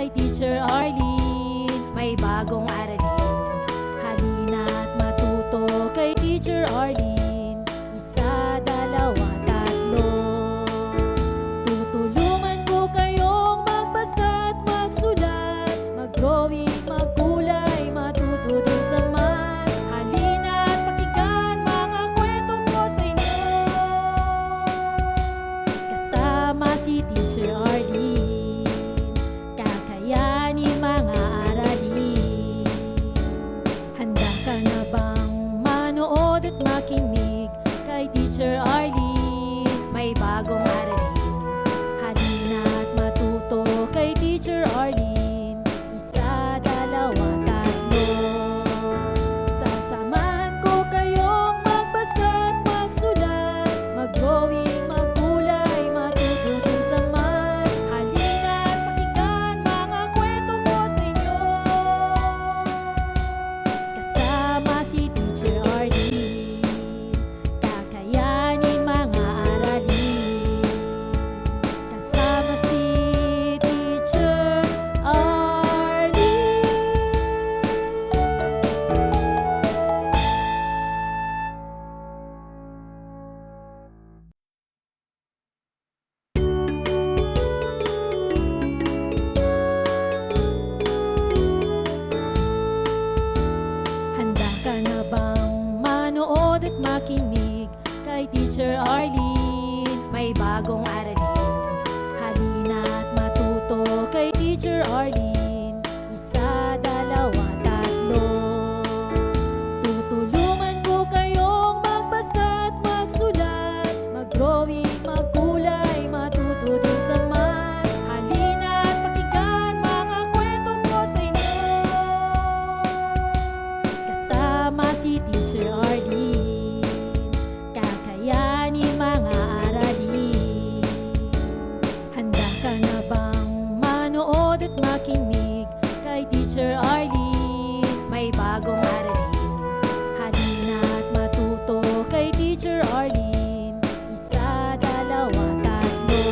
kay Teacher Arlene. May bagong aralin, halina't matuto kay Teacher Arlene. Isa, dalawa, tatlo. Tutulungan ko kayong magbasa at magsulat, mag-drawing, magkulay, matuto din sa math. Halina't pakinggan mga kwento ko sa inyo, kasama si Teacher Arlene. Kakayanin mga aralin. Handa ka na bang manood at makinig kay Teacher Arlene? May bagong aralin, halina't matuto kay Teacher Arlene. Isa, dalawa, tatlo. Sasamahan ko kayong magbasa at magsulat, mag-drawing, magkulay, matuto din sa math. Halina't pakinggan mga kwento ko sa inyo, kasama si Teacher Arlene. Kakayanin mga aralin, kasama si Teacher Arlene. Handa ka na bang manood at makinig kay Teacher Arlene? May bagong aralin, halina't matuto kay Teacher Arlene. Isa, dalawa, tatlo. Tutulungan ko kayong magbasa at magsulat, mag-drawing, magkulay, matuto din sa math. Halina't pakinggan mga kwento ko sa inyo, kasama si Teacher Arlene. Kakayanin mga aralin. Handa ka na bang manood at makinig kay Teacher Arlene? May bagong aralin, halina't matuto kay Teacher Arlene. Isa, dalawa, tatlo.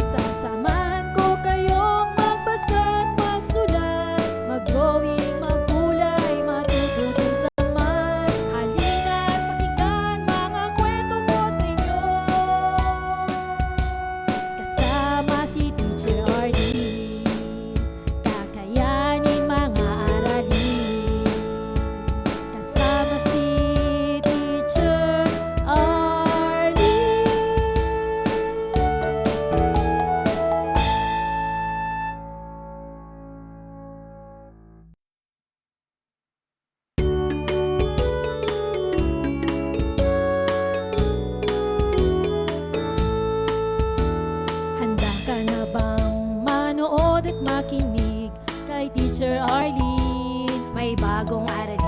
Sasamahan ko kayong magbasa at magsulat, mag-drawing, magkulay, matuto din sa math. Halina't pakinggan mga kwento ko sa inyo, kasama si Teacher Arlene. Kakayanin mga aralin, kasama si Teacher Arlene. Handa ka na bang manood at makinig kay Teacher Arlene? May bagong aralin,